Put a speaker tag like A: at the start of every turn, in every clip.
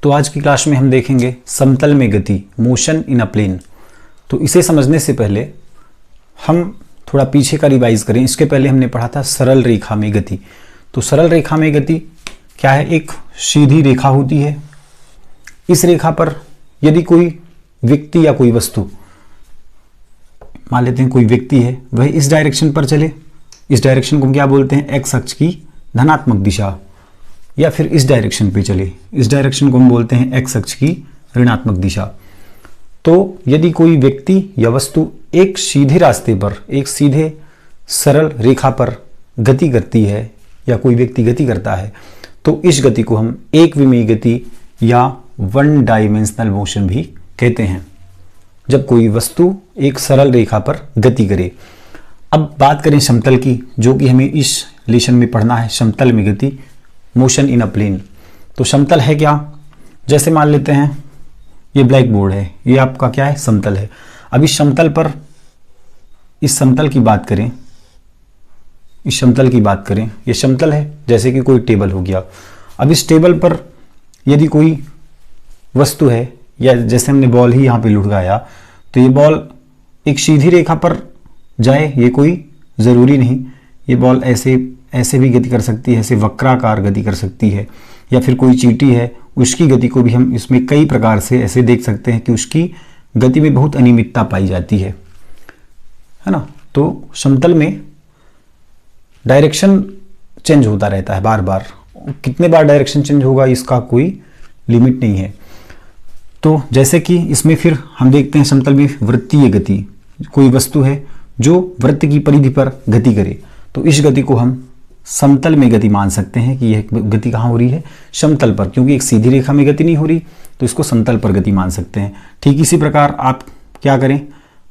A: तो आज की क्लास में हम देखेंगे समतल में गति, मोशन इन अ प्लेन। तो इसे समझने से पहले हम थोड़ा पीछे का रिवाइज करें। इसके पहले हमने पढ़ा था सरल रेखा में गति। तो सरल रेखा में गति क्या है? एक सीधी रेखा होती है। इस रेखा पर यदि कोई व्यक्ति या कोई वस्तु, मान लेते हैं कोई व्यक्ति है, वह इस डायरेक्शन पर चले, इस डायरेक्शन को हम क्या बोलते हैं? एक्स अक्ष की धनात्मक दिशा, या फिर इस डायरेक्शन पे चले, इस डायरेक्शन को हम बोलते हैं एक्स अक्ष की ऋणात्मक दिशा। तो यदि कोई व्यक्ति या वस्तु एक सीधे रास्ते पर, एक सीधे सरल रेखा पर गति करती है, या कोई व्यक्ति गति करता है, तो इस गति को हम एक विमीय गति या वन डायमेंशनल मोशन भी कहते हैं, जब कोई वस्तु एक सरल रेखा पर गति करे। अब बात करें समतल की, जो कि हमें इस लेसन में पढ़ना है, समतल में गति, मोशन इन अ प्लेन। तो समतल है क्या? जैसे मान लेते हैं ये ब्लैक बोर्ड है, ये आपका क्या है? समतल है। अब इस समतल पर, इस समतल की बात करें, इस समतल की बात करें, ये समतल है, जैसे कि कोई टेबल हो गया। अब इस टेबल पर यदि कोई वस्तु है, या जैसे हमने बॉल ही यहाँ पे लुढ़काया, तो ये बॉल एक सीधी रेखा पर जाए ये कोई ज़रूरी नहीं। ये बॉल ऐसे ऐसे भी गति कर सकती है, ऐसे वक्राकार गति कर सकती है, या फिर कोई चींटी है, उसकी गति को भी हम इसमें कई प्रकार से ऐसे देख सकते हैं कि उसकी गति में बहुत अनियमितता पाई जाती है ना। तो समतल में डायरेक्शन चेंज होता रहता है बार बार। कितने बार डायरेक्शन चेंज होगा इसका कोई लिमिट नहीं है। तो जैसे कि इसमें फिर हम देखते हैं समतल में वृत्तीय गति, कोई वस्तु है जो वृत्त की परिधि पर गति करे, तो इस गति को हम समतल में गति मान सकते हैं कि यह गति कहाँ हो रही है? समतल पर, क्योंकि एक सीधी रेखा में गति नहीं हो रही, तो इसको समतल पर गति मान सकते हैं। ठीक इसी प्रकार आप क्या करें,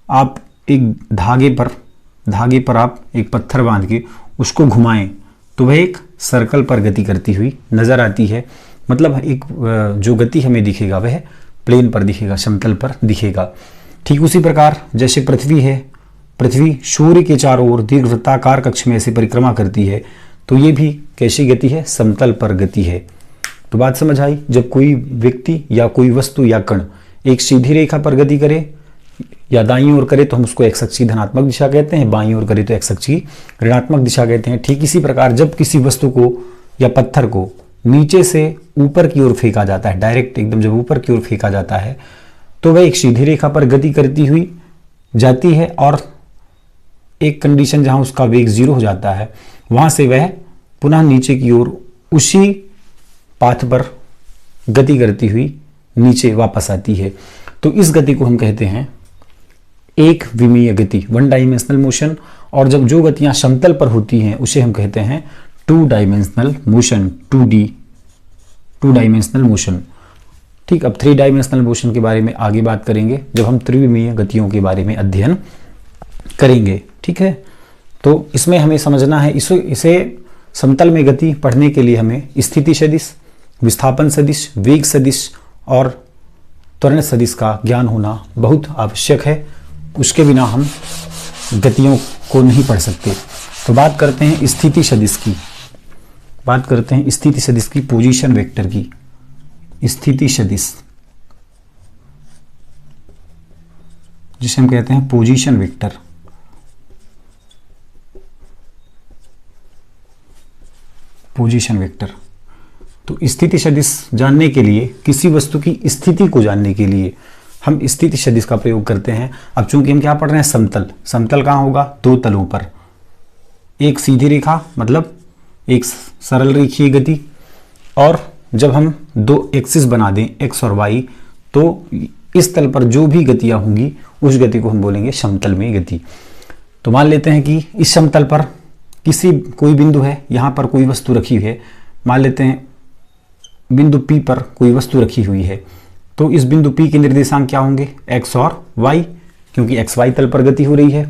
A: आप एक धागे पर आप एक पत्थर बांध के उसको घुमाएं, तो वह एक सर्कल पर गति करती हुई नजर आती है। मतलब एक जो गति हमें दिखेगा वह प्लेन पर दिखेगा, समतल पर दिखेगा। ठीक उसी प्रकार जैसे पृथ्वी है, पृथ्वी सूर्य के चारों ओर दीर्घवृत्ताकार कक्ष में ऐसे परिक्रमा करती है, तो ये भी कैसी गति है? समतल पर गति है। तो बात समझ आई? जब कोई व्यक्ति या कोई वस्तु या कण एक सीधी रेखा पर गति करे या दाईं ओर करे, तो हम उसको एक्स अक्ष की धनात्मक दिशा कहते हैं, बाईं ओर करे तो एक्स अक्ष की ऋणात्मक दिशा कहते हैं। ठीक इसी प्रकार जब किसी वस्तु को या पत्थर को नीचे से ऊपर की ओर फेंका जाता है, डायरेक्ट एकदम जब ऊपर की ओर फेंका जाता है, तो वह एक सीधी रेखा पर गति करती हुई जाती है, और एक कंडीशन जहां उसका वेग 0 हो जाता है, वहां से वह पुनः नीचे की ओर उसी पाथ पर गति करती हुई नीचे वापस आती है। तो इस गति को हम कहते हैं एक विमीय गति, वन डायमेंशनल मोशन। और जब जो गतियां समतल पर होती हैं उसे हम कहते हैं two dimensional motion, 2D, two dimensional motion. ठीक, अब 3 डायमेंशनल मोशन के बारे में आगे बात करेंगे जब हम त्रिविमीय गतियों के बारे में अध्ययन करेंगे। ठीक है, तो इसमें हमें समझना है, इसे समतल में गति पढ़ने के लिए हमें स्थिति सदिश, विस्थापन सदिश, वेग सदिश और त्वरण सदिश का ज्ञान होना बहुत आवश्यक है। उसके बिना हम गतियों को नहीं पढ़ सकते। तो बात करते हैं स्थिति सदिश की, बात करते हैं स्थिति सदिश की, पोजीशन वेक्टर की। स्थिति सदिश जिसे हम कहते हैं पोजीशन वेक्टर। Position vector. तो स्थिति सदिश जानने के लिए, किसी वस्तु की स्थिति को जानने के लिए हम स्थिति सदिश का प्रयोग करते हैं। अब चूंकि हम क्या पढ़ रहे हैं? समतल। समतल कहाँ होगा? 2 तलों पर। एक सीधी रेखा मतलब एक सरल रेखीय गति, और जब हम 2 एक्सिस बना दें, एक्स और वाई, तो इस तल पर जो भी गतियां होंगी उस गति को हम बोलेंगे समतल में गति। तो मान लेते हैं कि इस समतल पर कोई बिंदु है, यहाँ पर कोई वस्तु रखी हुई है, मान लेते हैं बिंदु P पर कोई वस्तु रखी हुई है, तो इस बिंदु P के निर्देशांक क्या होंगे? x और y, क्योंकि एक्स वाई तल पर गति हो रही है,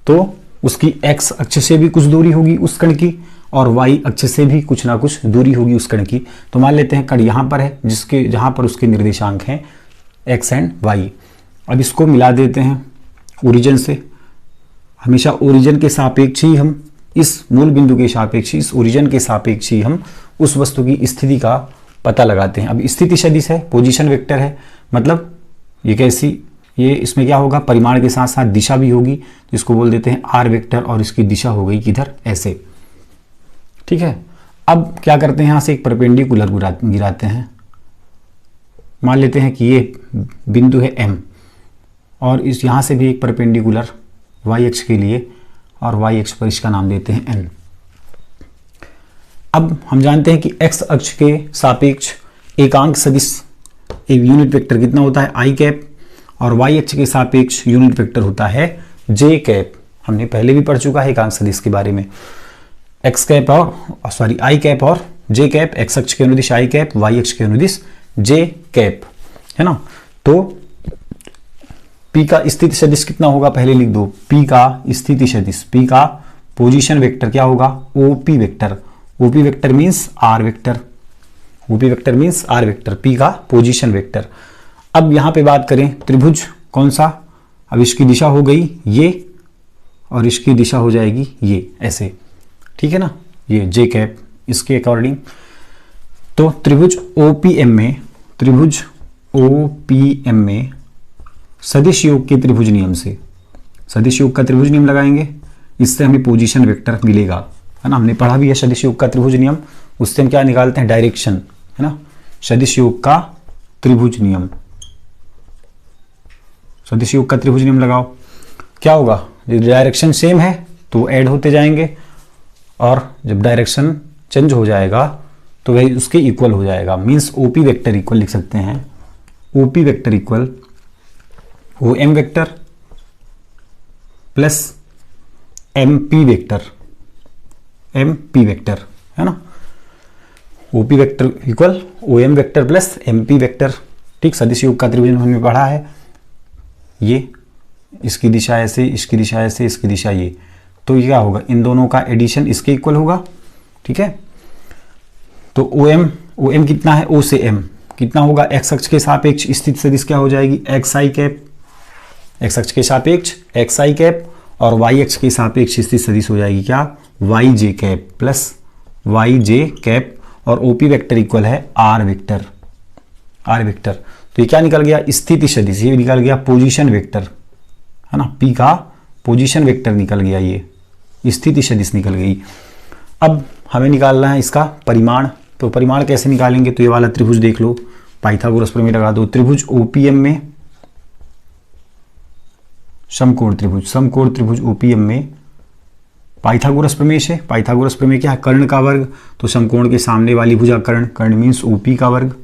A: तो उसकी x अक्ष से भी कुछ दूरी होगी उस कण की, और y अक्ष से भी कुछ ना कुछ दूरी होगी उस कण की। तो मान लेते हैं कण यहाँ पर है, जहाँ पर उसके निर्देशांक हैं x एंड y। अब इसको मिला देते हैं ओरिजिन से। हमेशा ओरिजिन के सापेक्ष ही हम, इस मूल बिंदु के सापेक्ष, इस ओरिजिन के सापेक्ष ही हम उस वस्तु की स्थिति का पता लगाते हैं। अब स्थिति सदिश है, पोजीशन वेक्टर है, मतलब ये कैसी, ये इसमें क्या होगा, परिमाण के साथ साथ दिशा भी होगी, जिसको बोल देते हैं आर वेक्टर, और इसकी दिशा हो गई किधर, ऐसे। ठीक है, अब क्या करते हैं, यहां से एक परपेंडिकुलर गिराते हैं। मान लेते हैं कि ये बिंदु है M, और इस यहां से भी एक परपेंडिकुलर y अक्ष के लिए, और y अक्ष पर इसका नाम देते हैं N। अब हम जानते हैं कि x अक्ष के सापेक्ष एकांक सदिश, एक यूनिट वेक्टर कितना होता है, i कैप, और y अक्ष के सापेक्ष यूनिट वेक्टर होता है j कैप। हमने पहले भी पढ़ चुका है एकांक सदिश के बारे में। x कैप और i कैप और j कैप, x अक्ष के अनुदिश i कैप, y अक्ष के अनुदिश j कैप, है ना। तो p का स्थिति सदिश कितना होगा, पहले लिख दो, p का स्थिति सदिश, p का पोजीशन वेक्टर क्या होगा, OP vector. OP vector means r vector, OP vector means r vector, p का पोजीशन वेक्टर। अब यहां पे बात करें त्रिभुज कौन सा, अब इसकी दिशा हो गई ये, और इसकी दिशा हो जाएगी ये, ऐसे, ठीक है ना, ये j कैप, इसके अकॉर्डिंग। तो त्रिभुज OPM में, त्रिभुज OPM में सदिश योग के त्रिभुज नियम से, सदिश योग का त्रिभुज नियम लगाएंगे, इससे हमें पोजीशन वेक्टर मिलेगा, है ना। हमने पढ़ा भी है सदिश योग का त्रिभुज नियम, उससे हम क्या निकालते हैं, डायरेक्शन, है ना। सदिश योग का त्रिभुज नियम, सदिश योग का त्रिभुज नियम लगाओ, क्या होगा, डायरेक्शन सेम है तो ऐड होते जाएंगे, और जब डायरेक्शन चेंज हो जाएगा तो वही उसके इक्वल हो जाएगा। मींस OP वेक्टर इक्वल लिख सकते हैं, OP vector equal OM vector plus MP vector, MP vector, है ना। OP vector equal OM vector plus MP vector. ठीक, सदिश योग का त्रिभुज हमने पढ़ा है, ये इसकी दिशा ऐसे, इसकी दिशा ऐसे, इसकी दिशा ये, तो ये क्या होगा, इन दोनों का एडिशन इसके इक्वल होगा। ठीक है, तो OM कितना है, O से M कितना होगा, x अक्ष के सापेक्ष स्थिति सदिश क्या हो जाएगी, xi कैप, x अक्ष के सापेक्ष xi कैप, और y अक्ष के सापेक्ष स्थिति सदिश हो जाएगी क्या, yj cap plus yj cap, और OP वेक्टर इक्वल है r वेक्टर, r वेक्टर। तो ये क्या निकल गया, स्थिति सदिश, ये निकल गया पोजीशन वेक्टर, है ना, p का पोजीशन वेक्टर निकल गया, ये स्थिति सदिश निकल गई। अब हमें निकालना है इसका परिमाण, तो परिमाण कैसे निकालेंगे, तो ये वाला त्रिभुज देख लो, पाइथागोरस प्रमेय लगा दो। त्रिभुज OPM में, समकोण त्रिभुज, समकोण त्रिभुज OPM में पाइथागोरस प्रमेय से, पाइथागोरस प्रमेय क्या है, कर्ण का वर्ग, तो समकोण के सामने वाली भुजा कर्ण, कर्ण मीन्स OP का वर्ग,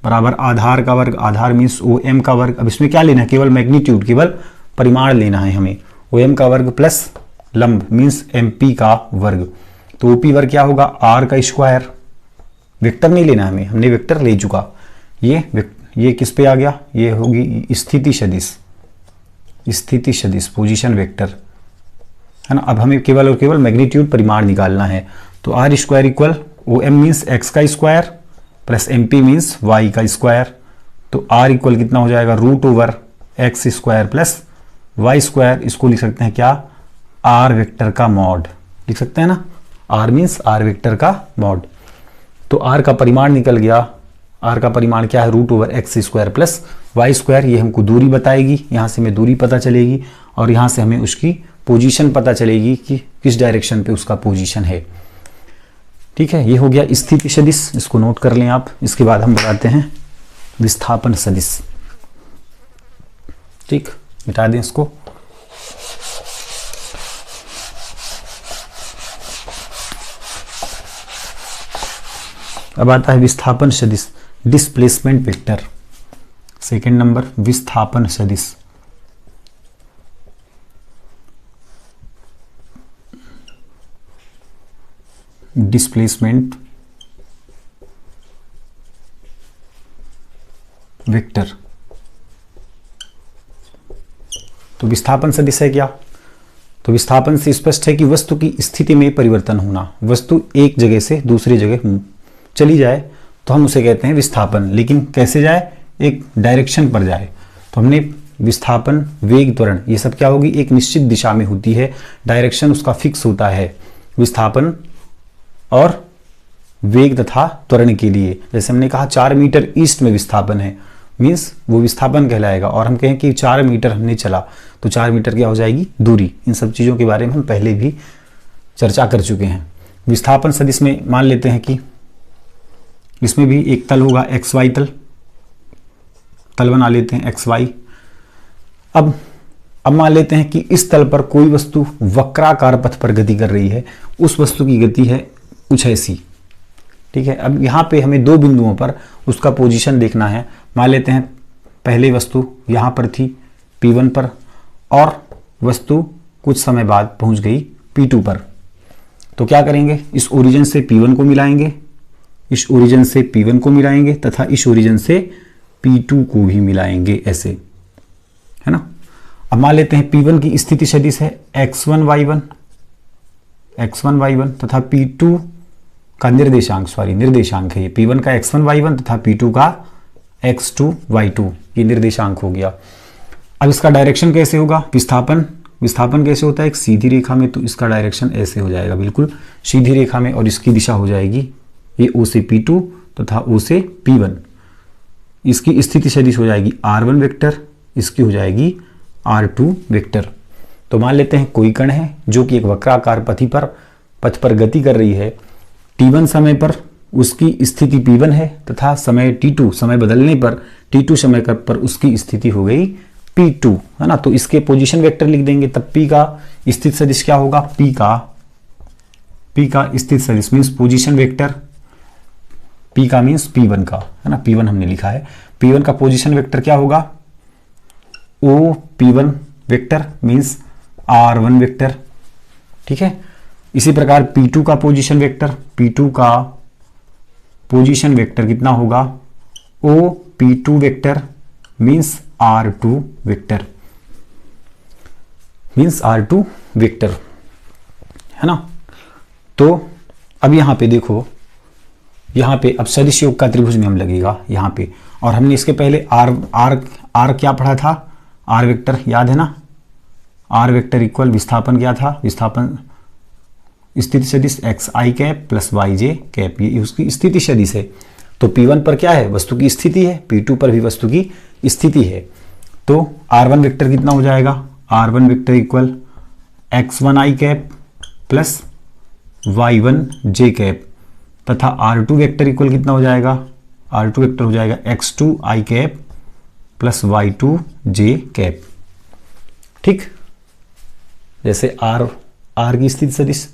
A: बराबर आधार का वर्ग, आधार मीन्स OM का वर्ग। अब इसमें क्या लेना है, केवल मैग्नीट्यूड, केवल परिमाण लेना है हमें, OM का वर्ग प्लस लंब मीन्स MP का वर्ग। तो OP वर्ग क्या होगा, R का स्क्वायर, वेक्टर नहीं लेना हमें, हमने वेक्टर ले चुका। ये किस पे आ गया, ये होगी स्थिति सदिश, स्थिति सदिश पोजीशन वेक्टर, है ना। अब हमें केवल और केवल मैग्नीट्यूड परिमाण निकालना है, तो R square equal OM means x का square plus MP means y का स्क्वायर। तो R इक्वल कितना हो जाएगा, root over x square plus y square, इसको लिख सकते हैं क्या, R वेक्टर का मॉड, लिख सकते हैं ना, R मीन्स R वेक्टर का मॉड। तो R का परिमाण निकल गया, R का परिमाण क्या है, root over x square plus y square, ये हमको दूरी बताएगी, यहाँ से हमें दूरी पता चलेगी, और यहाँ से हमें उसकी पोजीशन पता चलेगी कि किस डायरेक्शन पे उसका पोजीशन है। ठीक है, ये हो गया स्थिति सदिश, इसको नोट कर लें आप। इसके बाद हम बताते हैं विस्थापन सदिश। ठीक, मिटा दें इसको। अब आता है विस्थापन सदिश, डिस्प्लेसमेंट वेक्टर। सेकंड नंबर विस्थापन सदिश। Displacement vector. तो विस्थापन सदिश है क्या, तो विस्थापन से स्पष्ट है कि वस्तु की स्थिति में परिवर्तन होना, वस्तु एक जगह से दूसरी जगह चली जाए तो हम उसे कहते हैं विस्थापन, लेकिन कैसे जाए, एक डायरेक्शन पर जाए। तो हमने विस्थापन, वेग, त्वरण, ये सब क्या होगी, एक निश्चित दिशा में होती है, डायरेक्शन उसका फिक्स होता है। विस्थापन और वेग तथा त्वरण के लिए। जैसे हमने कहा 4 मीटर ईस्ट में विस्थापन है, मीन्स वो विस्थापन कहलाएगा। और हम कहें कि 4 मीटर हमने चला तो 4 मीटर क्या हो जाएगी, दूरी। इन सब चीज़ों के बारे में हम पहले भी चर्चा कर चुके हैं। विस्थापन सदिश में मान लेते हैं कि इसमें भी एक तल होगा, एक्स वाई तल बना लेते हैं एक्स वाई। अब मान लेते हैं कि इस तल पर कोई वस्तु वक्राकार पथ पर गति कर रही है। उस वस्तु की गति है कुछ ऐसी, ठीक है। अब यहाँ पे हमें 2 बिंदुओं पर उसका पोजीशन देखना है। मान लेते हैं पहले वस्तु यहाँ पर थी P1 पर, और वस्तु कुछ समय बाद पहुँच गई P2 पर। तो क्या करेंगे, इस ओरिजिन से P1 को मिलाएंगे, इस ओरिजिन से P1 को मिलाएंगे तथा इस ओरिजिन से P2 को भी मिलाएंगे, ऐसे, है ना। अब मान लेते हैं P1 की स्थिति सदिश है x1 y1 तथा P2 का निर्देशांक है ये। P1 का x1 y1 तथा P2 का x2 y2, ये निर्देशांक हो गया। अब इसका डायरेक्शन कैसे होगा, विस्थापन कैसे होता है, एक सीधी रेखा में, तो इसका डायरेक्शन ऐसे हो जाएगा, बिल्कुल सीधी रेखा में, और इसकी दिशा हो जाएगी ये O से P2 तथा O से P1। इसकी स्थिति सदिश हो जाएगी R1 वेक्टर, इसकी हो जाएगी R2 वेक्टर। तो मान लेते हैं कोई कण है जो कि एक वक्राकार पथ पर गति कर रही है। T1 समय पर उसकी स्थिति P1 है तथा समय T2 समय बदलने पर T2 समय पर उसकी स्थिति हो गई P2, है ना। तो इसके पोजीशन वेक्टर लिख देंगे। तब P का स्थिति सदिश क्या होगा, P का स्थिति सदिश मीन्स पोजीशन वेक्टर, P का मीन्स P1 का, है ना, P1 हमने लिखा है। P1 का पोजीशन वेक्टर क्या होगा, OP1 vector means R1 vector, ठीक है। इसी प्रकार P2 का पोजीशन वेक्टर कितना होगा, OP2 vector means R2 vector, है ना। तो अब यहाँ पे देखो, यहाँ पे अब सदिश योग का त्रिभुज नियम लगेगा यहाँ पे। और हमने इसके पहले R क्या पढ़ा था, R वेक्टर याद है ना। R वेक्टर इक्वल विस्थापन क्या था, विस्थापन स्थिति सदिश xi cap plus yj cap, ये उसकी स्थिति सदिश है। तो P1 पर क्या है, वस्तु की स्थिति है, P2 पर भी वस्तु की स्थिति है। तो R1 वेक्टर कितना हो जाएगा, R1 vector equal x1i cap plus y1j cap, तथा R2 वेक्टर इक्वल कितना हो जाएगा, R2 वेक्टर हो जाएगा x2i cap plus y2j cap, ठीक। जैसे R की स्थिति सदिश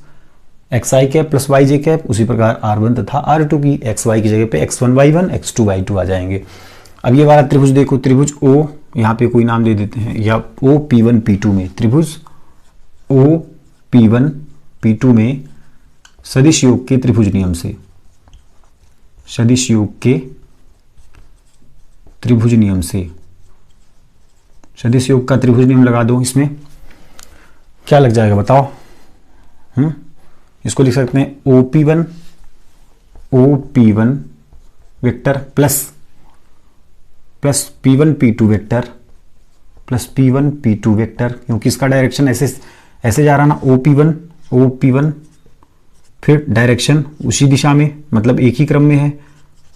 A: xi cap plus yj cap, उसी प्रकार R1 तथा R2 की xy की जगह पे x1 y1 x2 y2 आ जाएंगे। अब ये वाला त्रिभुज देखो, त्रिभुज O, यहाँ पे कोई नाम दे देते हैं, या OP1 P2 में, त्रिभुज OP1 P2 में सदिश योग के त्रिभुज नियम से, सदिश योग के त्रिभुज नियम से, सदिश योग का त्रिभुज नियम लगा दो। इसमें क्या लग जाएगा बताओ, इसको लिख सकते हैं OP1 vector plus P1 P2 vector plus P1 P2 vector, क्योंकि इसका डायरेक्शन ऐसे जा रहा ना, OP1 फिर डायरेक्शन उसी दिशा में, मतलब एक ही क्रम में है।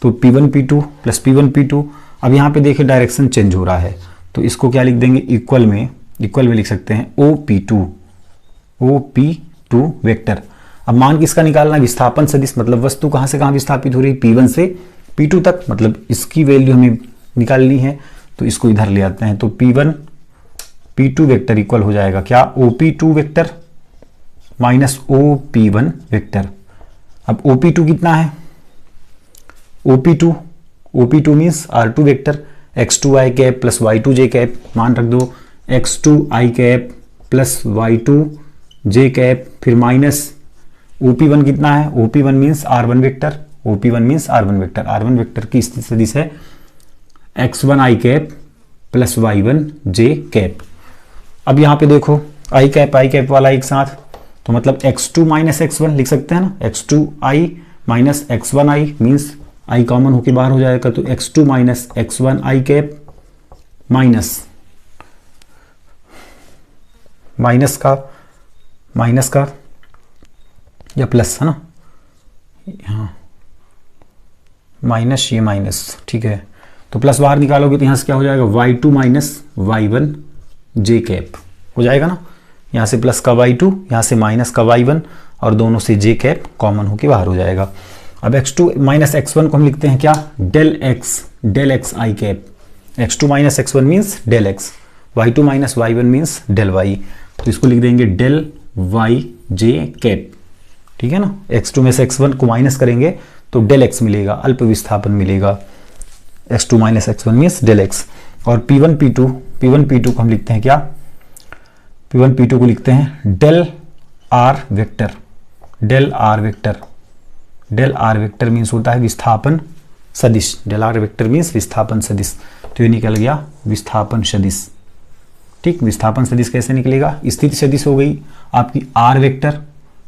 A: तो P1 P2 plus P1 P2। अब यहाँ पे देखिए डायरेक्शन चेंज हो रहा है, तो इसको क्या लिख देंगे, इक्वल में लिख सकते हैं OP2 वेक्टर। अब मान किसका निकालना है, विस्थापन सदिश, मतलब वस्तु कहाँ से कहाँ विस्थापित हो रही है, P1 से P2 तक, मतलब इसकी वैल्यू हमें निकालनी है। तो इसको इधर ले आते हैं, तो P1 P2 वेक्टर इक्वल हो जाएगा क्या, OP2 vector minus OP1 vector. अब OP2 कितना है, OP2 means R2 vector x2i cap plus y2j cap, मान रख दो x2i cap plus y2j cap, फिर माइनस OP1 कितना है, OP1 means R1 vector, R1 vector की स्थिति सदिश है x1i cap plus y1j cap. अब यहाँ पे देखो i कैप वाला एक साथ, तो मतलब x2 माइनस x1 लिख सकते हैं ना, x2i minus x1i means i common होके बाहर हो जाएगा, तो x2 minus x1i cap minus का या प्लस, है ना, हाँ माइनस ये माइनस, ठीक है। तो प्लस बाहर निकालोगे तो यहाँ से क्या हो जाएगा, y2 माइनस y1 जे कैप हो जाएगा ना। यहाँ से प्लस का y2, यहाँ से माइनस का y1 और दोनों से जे कैप कॉमन होके बाहर हो जाएगा। अब x2 माइनस x1 को हम लिखते हैं क्या, del x i cap. x2 minus x1 means del x, y2 minus y1 means del y। तो इसको लिख देंगे डेल y जे कैप, ठीक है ना। x2 में से x1 को माइनस करेंगे तो डेल x मिलेगा, अल्प विस्थापन मिलेगा। x2 minus x1 means del x। और p1 p2 को हम लिखते हैं क्या, p1 p2 को लिखते हैं del r vector. Del r vector means होता है विस्थापन सदिश। डेल r वेक्टर मीन्स विस्थापन सदिश। तो ये निकल गया विस्थापन सदिश, ठीक। विस्थापन सदिश कैसे निकलेगा, स्थिति सदिश हो गई आपकी r vector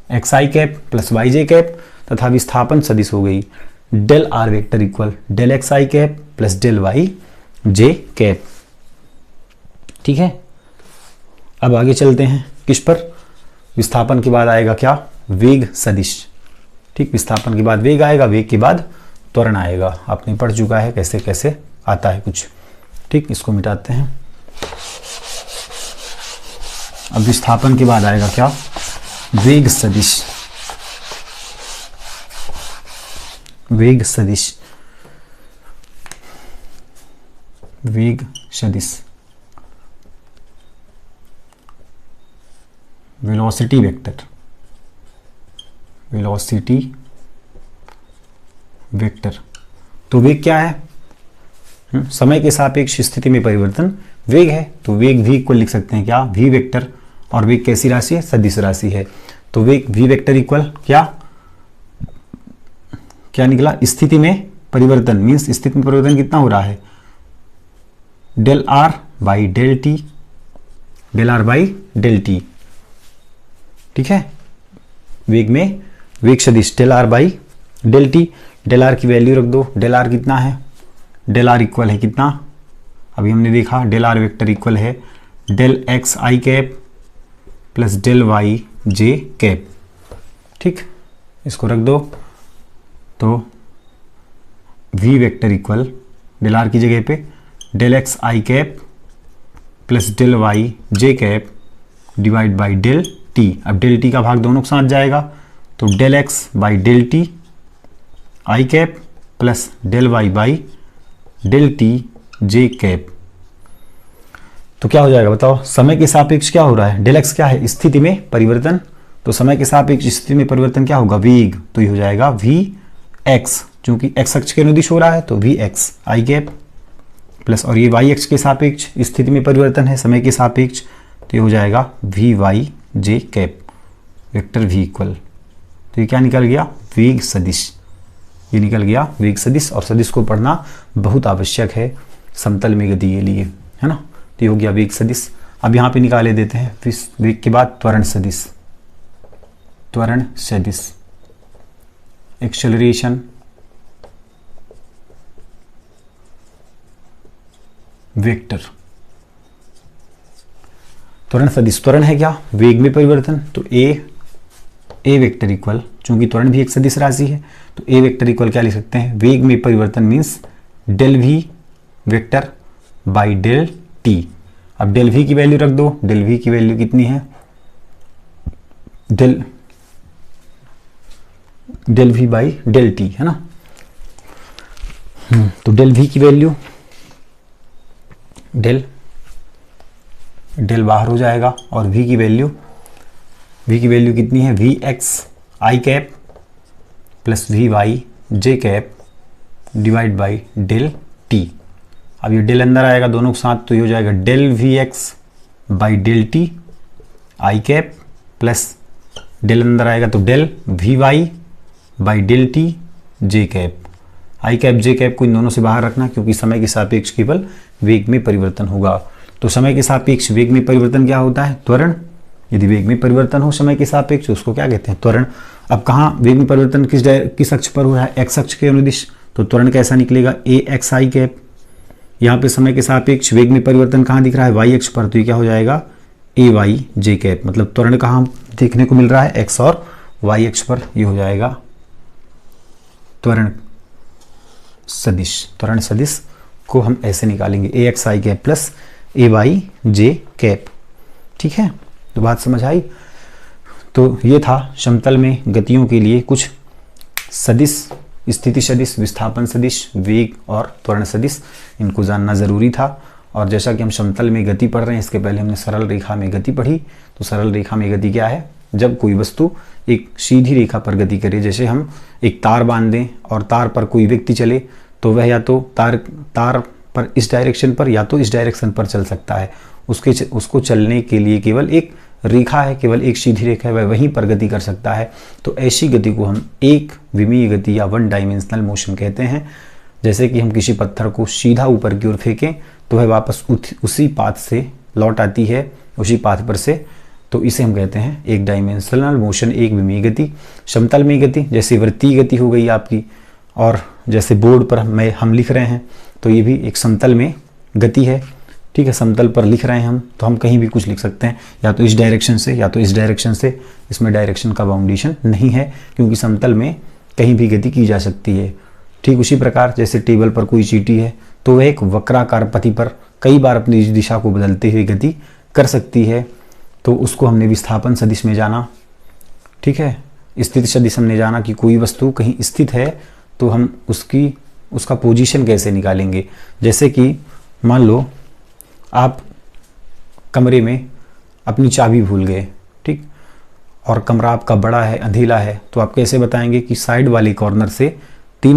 A: x i cap plus y j cap, तथा विस्थापन सदिश हो गई del r vector equal del x i cap plus del y j cap, ठीक है। अब आगे चलते हैं किस पर, विस्थापन के बाद आएगा क्या, वेग सदिश, ठीक। विस्थापन के बाद वेग आएगा, वेग के बाद त्वरण आएगा। आपने पढ़ चुका है कैसे कैसे आता है कुछ, ठीक। इसको मिटाते हैं। अब विस्थापन के बाद आएगा क्या, वेग सदिश। वेग सदिश, वेग सदिश, वेलोसिटी वेक्टर, वेलोसिटी वेक्टर। तो वेग क्या है, समय के सापेक्ष स्थिति में परिवर्तन वेग है। तो वेग v को लिख सकते हैं क्या, v वेक्टर। और वेग कैसी राशि है, सदिश राशि है। तो वेग v वेक्टर इक्वल क्या निकला, स्थिति में परिवर्तन। मीन्स स्थिति में परिवर्तन कितना हो रहा है, del r by del t, del r by del t, ठीक है। वेग में वेग सदिश del r by del t. Del r की वैल्यू रख दो, डेल r कितना है, डेल r इक्वल है कितना, अभी हमने देखा डेल r वेक्टर इक्वल है del x i cap plus del y j cap, ठीक। इसको रख दो तो v vector equal del r की जगह पे del x i cap plus del y j cap divide by del t. अब डेल टी का भाग दोनों के साथ जाएगा तो del x by del t i cap plus del y by del t j cap. तो क्या हो जाएगा बताओ, समय के सापेक्ष क्या हो रहा है, डेल एक्स क्या है, स्थिति में परिवर्तन। तो समय के सापेक्ष स्थिति में परिवर्तन क्या होगा, वेग। तो ये हो जाएगा वी एक्स, चूंकि एक्स अक्ष के अनुदिश हो रहा है तो v x i cap plus, और ये वाई एक्स के सापेक्ष स्थिति में परिवर्तन है समय के सापेक्ष, तो ये हो जाएगा v y j cap vector v equal. तो ये क्या निकल गया, वेग सदिश। ये निकल गया वेग सदिश। और सदिश को पढ़ना बहुत आवश्यक है समतल में गति के लिए, है ना। तो ये हो गया वेग सदिश। अब यहाँ पे निकाले देते हैं फिर वेग के बाद त्वरण सदिश। त्वरण सदिश, एक्सेलरेशन वेक्टर। त्वरण सदिश, त्वरण है क्या, वेग में परिवर्तन। तो ए वेक्टर इक्वल, चूंकि त्वरण भी एक सदिश राशि है तो ए वेक्टर इक्वल क्या लिख सकते हैं, वेग में परिवर्तन means del v vector by del t. अब डेल वी की वैल्यू रख दो, डेल वी की वैल्यू कितनी है, del v by del t, है ना। तो डेल वी की वैल्यू, डेल बाहर हो जाएगा और v की वैल्यू कितनी है, v x i cap plus v y j cap divide by del t. अब ये डेल अंदर आएगा दोनों के साथ तो ये हो जाएगा del v x by del t i cap plus del अंदर आएगा तो del v y by del t j cap. I cap j cap को इन दोनों से बाहर रखना क्योंकि समय के सापेक्ष केवल वेग में परिवर्तन होगा। तो समय के सापेक्ष वेग में परिवर्तन क्या होता है, त्वरण। यदि वेग में परिवर्तन हो समय के सापेक्ष उसको क्या कहते हैं, त्वरण। अब कहाँ वेग में परिवर्तन किस अक्ष पर हो रहा है, एक्स अक्ष के अनुदिश। तो त्वरण कैसा निकलेगा, ए एक्स आई कैप। यहाँ पे समय के सापेक्ष वेग में परिवर्तन कहाँ दिख रहा है, वाई अक्ष पर। तो ये क्या हो जाएगा, ए वाई जे कैप। मतलब त्वरण कहाँ देखने को मिल रहा है, एक्स और वाई अक्ष पर। ये हो जाएगा त्वरण। सदिश, त्वरण सदिश को हम ऐसे निकालेंगे AXI cap plus AYJ cap. ठीक है, तो बात समझ आई। तो ये था समतल में गतियों के लिए कुछ सदिश, स्थिति सदिश, विस्थापन सदिश, वेग और त्वरण सदिश, इनको जानना ज़रूरी था। और जैसा कि हम समतल में गति पढ़ रहे हैं, इसके पहले हमने सरल रेखा में गति पढ़ी। तो सरल रेखा में गति क्या है? जब कोई वस्तु एक सीधी रेखा पर गति करे, जैसे हम एक तार बांध दें और तार पर कोई व्यक्ति चले, तो वह या तो तार पर इस डायरेक्शन पर या तो इस डायरेक्शन पर चल सकता है। उसको चलने के लिए केवल एक रेखा है, केवल एक सीधी रेखा है, वह वहीं पर गति कर सकता है। तो ऐसी गति को हम एक विमीय गति या वन डायमेंशनल मोशन कहते हैं। जैसे कि हम किसी पत्थर को सीधा ऊपर की ओर फेंकें तो वह वापस उसी पाथ से लौट आती है, उसी पाथ पर से। तो इसे हम कहते हैं एक डायमेंशनल मोशन, एक विमीय गति। समतल में गति जैसे वृत्तीय गति हो गई आपकी, और जैसे बोर्ड पर हम लिख रहे हैं तो ये भी एक समतल में गति है। ठीक है, समतल पर लिख रहे हैं हम, तो हम कहीं भी कुछ लिख सकते हैं, या तो इस डायरेक्शन से या तो इस डायरेक्शन से। इसमें डायरेक्शन का बाउंडेशन नहीं है, क्योंकि समतल में कहीं भी गति की जा सकती है। ठीक उसी प्रकार जैसे टेबल पर कोई चींटी है, तो वह एक वक्राकार पथी पर कई बार अपनी दिशा को बदलते हुए गति कर सकती है। तो उसको हमने विस्थापन सदिश में जाना। ठीक है, स्थिति सदिश हमने जाना कि कोई वस्तु कहीं स्थित है तो हम उसका पोजीशन कैसे निकालेंगे। जैसे कि मान लो आप कमरे में अपनी चाबी भूल गए, ठीक, और कमरा आपका बड़ा है, अंधेला है, तो आप कैसे बताएंगे कि साइड वाले कॉर्नर से 3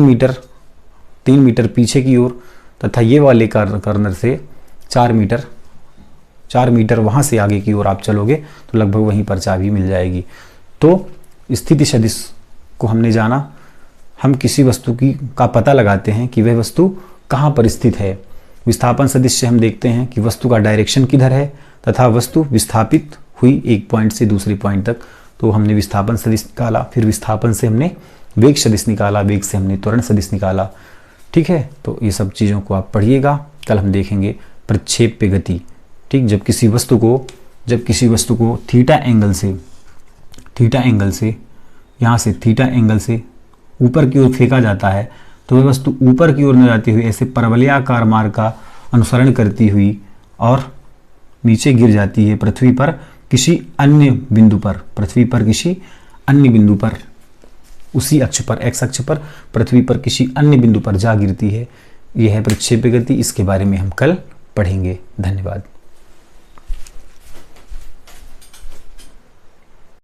A: मीटर पीछे की ओर तथा ये वाले कॉर्नर से 4 मीटर वहाँ से आगे की ओर आप चलोगे तो लगभग वहीं पर चाबी मिल जाएगी। तो स्थिति सदिश को हमने जाना, हम किसी वस्तु का पता लगाते हैं कि वह वस्तु कहाँ पर स्थित है। विस्थापन सदिश से हम देखते हैं कि वस्तु का डायरेक्शन किधर है तथा वस्तु विस्थापित हुई एक पॉइंट से दूसरे पॉइंट तक। तो हमने विस्थापन सदिश निकाला, फिर विस्थापन से हमने वेग सदिश निकाला, वेग से हमने त्वरण सदिश निकाला। ठीक है, तो ये सब चीज़ों को आप पढ़िएगा। कल हम देखेंगे प्रक्षेप्य गति। ठीक, जब किसी वस्तु को थीटा एंगल से यहाँ से थीटा एंगल से ऊपर की ओर फेंका जाता है, तो वह वस्तु ऊपर की ओर न जाती हुई ऐसे परवलयाकार मार्ग का अनुसरण करती हुई और नीचे गिर जाती है पृथ्वी पर किसी अन्य बिंदु पर, उसी अक्ष पर, एक्स अक्ष पर, पृथ्वी पर किसी अन्य बिंदु पर जा गिरती है। यह है प्रक्षेप्य गति। इसके बारे में हम कल पढ़ेंगे। धन्यवाद।